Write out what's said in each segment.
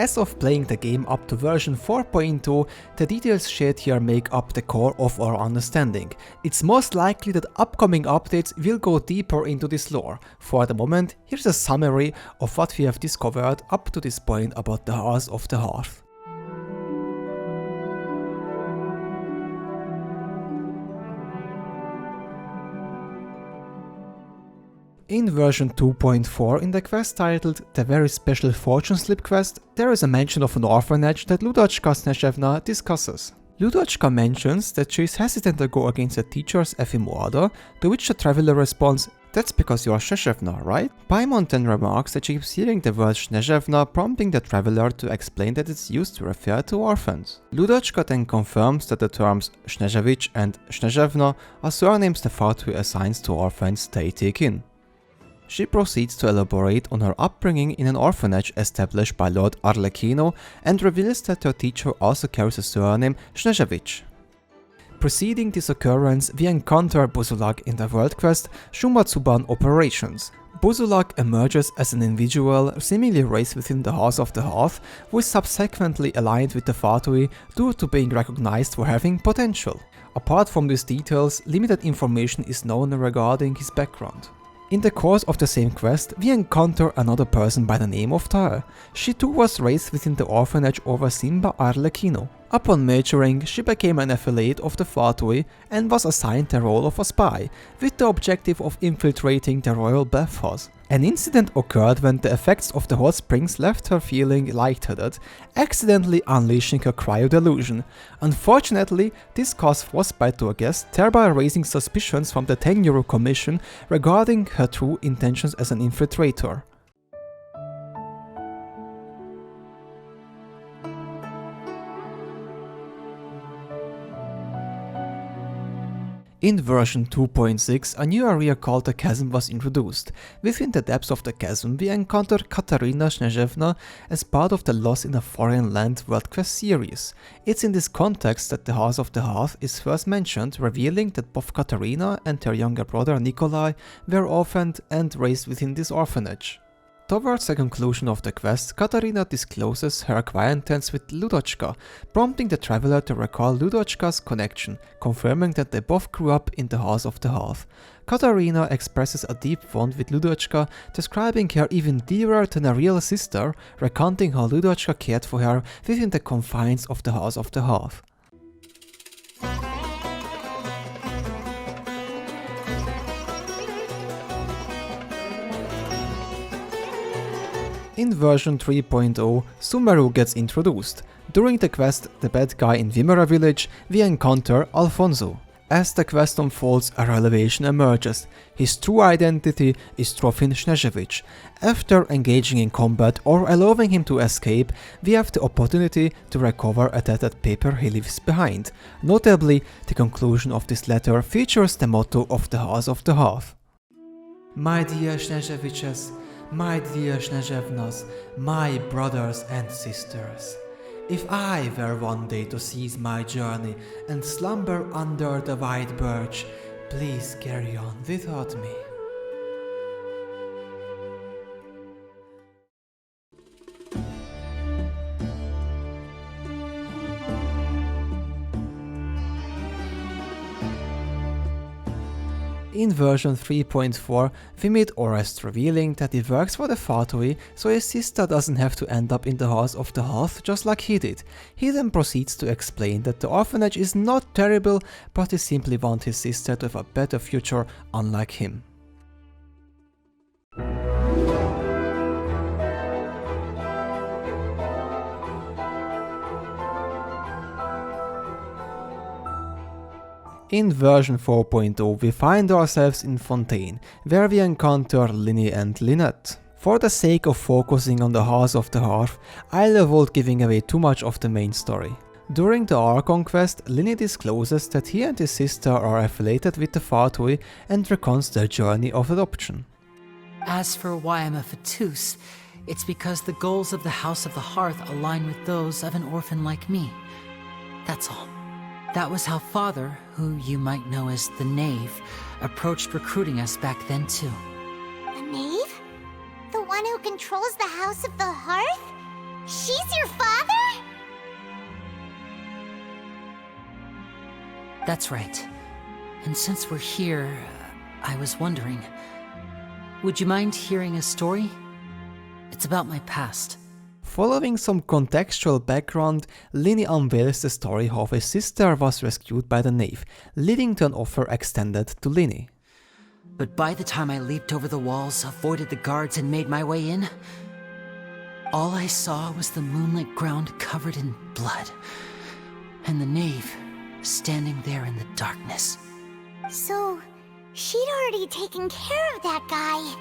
As of playing the game up to version 4.0, the details shared here make up the core of our understanding. It's most likely that upcoming updates will go deeper into this lore. For the moment, here's a summary of what we have discovered up to this point about the Hearth of the Hearth. In version 2.4, in the quest titled The Very Special Fortune Slip quest, there is a mention of an orphanage that Ludochka Snezhevna discusses. Ludochka mentions that she is hesitant to go against the teacher's FM order, to which the traveler responds, "That's because you are Snezhevna, right?" Paimon then remarks that she keeps hearing the word Snezhevna, prompting the traveler to explain that it's used to refer to orphans. Ludochka then confirms that the terms Snezhevich and Snezhevna are surnames the Fatui assigns to orphans they take in. She proceeds to elaborate on her upbringing in an orphanage established by Lord Arlecchino and reveals that her teacher also carries a surname Snezhevich. Preceding this occurrence, we encounter Buzulak in the world quest Shumatsuban Operations. Buzulak emerges as an individual seemingly raised within the House of the Hearth, who is subsequently aligned with the Fatui due to being recognized for having potential. Apart from these details, limited information is known regarding his background. In the course of the same quest, we encounter another person by the name of Tae. She too was raised within the orphanage overseen by Arlecchino. Upon maturing, she became an affiliate of the Fatui and was assigned the role of a spy, with the objective of infiltrating the royal bathhouse. An incident occurred when the effects of the hot springs left her feeling lightheaded, accidentally unleashing her cryo-delusion. Unfortunately, this caused frostbite to a guest, thereby raising suspicions from the Tenryū Commission regarding her true intentions as an infiltrator. In version 2.6, a new area called the Chasm was introduced. Within the depths of the chasm, we encounter Katarina Snezhevna as part of the Lost in a Foreign Land World Quest series. It's in this context that the House of the Hearth is first mentioned, revealing that both Katarina and her younger brother Nikolai were orphaned and raised within this orphanage. Towards the conclusion of the quest, Katarina discloses her acquaintance with Ludochka, prompting the traveler to recall Ludochka's connection, confirming that they both grew up in the House of the Hearth. Katarina expresses a deep bond with Ludochka, describing her even dearer than a real sister, recounting how Ludochka cared for her within the confines of the House of the Hearth. In version 3.0, Sumeru gets introduced. During the quest The Bad Guy in Vimera village, we encounter Alfonso. As the quest unfolds, a revelation emerges. His true identity is Trofim Snezhevich. After engaging in combat or allowing him to escape, we have the opportunity to recover a tattered paper he leaves behind. Notably, the conclusion of this letter features the motto of the House of the Hearth. My dear Snezheviches, my dear Snezhevnas, my brothers and sisters, if I were one day to cease my journey and slumber under the white birch, please carry on without me. In version 3.4, we meet Orest, revealing that he works for the Fatui, so his sister doesn't have to end up in the House of the Hearth just like he did. He then proceeds to explain that the orphanage is not terrible, but he simply wants his sister to have a better future unlike him. In version 4.0, we find ourselves in Fontaine, where we encounter Linny and Lynette. For the sake of focusing on the House of the Hearth, I'll avoid giving away too much of the main story. During the Archon quest, Linny discloses that he and his sister are affiliated with the Fatui and recounts their journey of adoption. As for why I'm a Fatus, it's because the goals of the House of the Hearth align with those of an orphan like me. That's all. That was how Father, who you might know as the Knave, approached recruiting us back then too. The Knave? The one who controls the House of the Hearth? She's That's right. And since we're here, I was wondering, would you mind hearing a story? It's about my past. Following some contextual background, Linny unveils the story how his sister was rescued by the knave, leading to an offer extended to Linny. But by the time I leaped over the walls, avoided the guards, and made my way in, all I saw was the moonlit ground covered in blood, and the knave standing there in the darkness. So, she'd already taken care of that guy.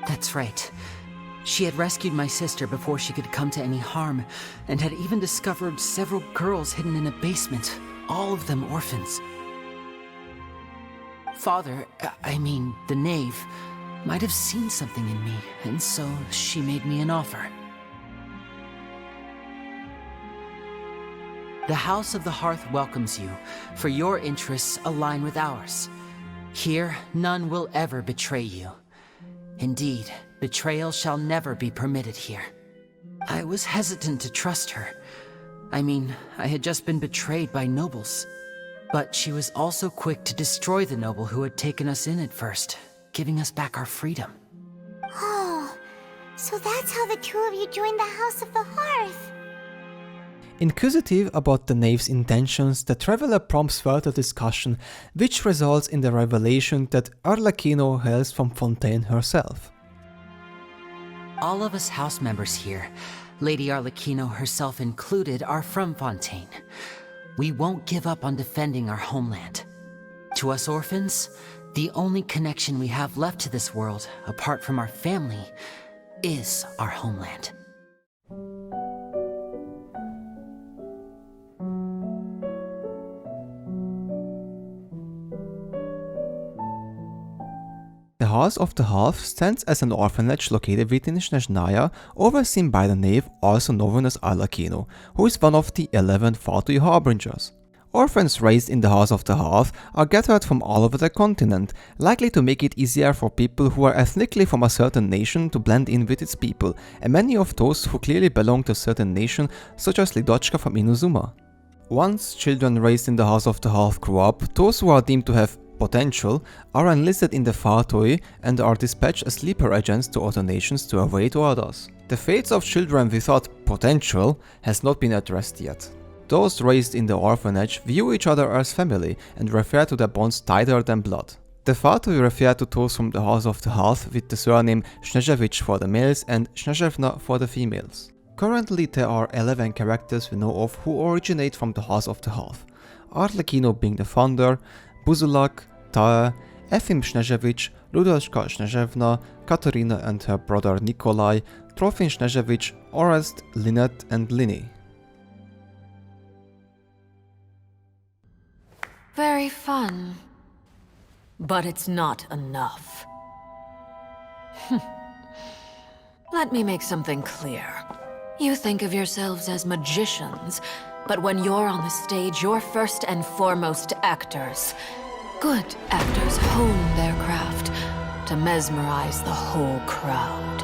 That's right. She had rescued my sister before she could come to any harm, and had even discovered several girls hidden in a basement, all of them orphans. Father, the knave, might have seen something in me, and so she made me an offer. The House of the Hearth welcomes you, for your interests align with ours. Here, none will ever betray you. Indeed, betrayal shall never be permitted here. I was hesitant to trust her. I had just been betrayed by nobles. But she was also quick to destroy the noble who had taken us in at first, giving us back our freedom. Oh, so that's how the two of you joined the House of the Hearth. Inquisitive about the knave's intentions, the traveler prompts further discussion, which results in the revelation that Arlecchino hails from Fontaine herself. All of us house members here, Lady Arlecchino herself included, are from Fontaine. We won't give up on defending our homeland. To us orphans, the only connection we have left to this world, apart from our family, is our homeland. The House of the Hearth stands as an orphanage located within Snezhnaya, overseen by the knave, also known as Arlecchino, who is one of the 11 Fatui Harbingers. Orphans raised in the House of the Hearth are gathered from all over the continent, likely to make it easier for people who are ethnically from a certain nation to blend in with its people, and many of those who clearly belong to a certain nation, such as Lidochka from Inazuma. Once children raised in the House of the Hearth grow up, those who are deemed to have potential are enlisted in the Fatui and are dispatched as sleeper agents to other nations to await orders. The fates of children without potential has not been addressed yet. Those raised in the orphanage view each other as family and refer to their bonds tighter than blood. The Fatui refer to those from the House of the Hearth with the surname Snezhevich for the males and Snezhevna for the females. Currently there are 11 characters we know of who originate from the House of the Hearth, Arlecchino being the founder, Buzulak, Tae, Efim Snezhevich, Ludochka Snezhevna, Katerina and her brother Nikolai, Trofim Snezhevich, Orest, Lynette and Linny. Very fun. But it's not enough. Let me make something clear. You think of yourselves as magicians, but when you're on the stage, you're first and foremost actors. Good actors hone their craft to mesmerize the whole crowd.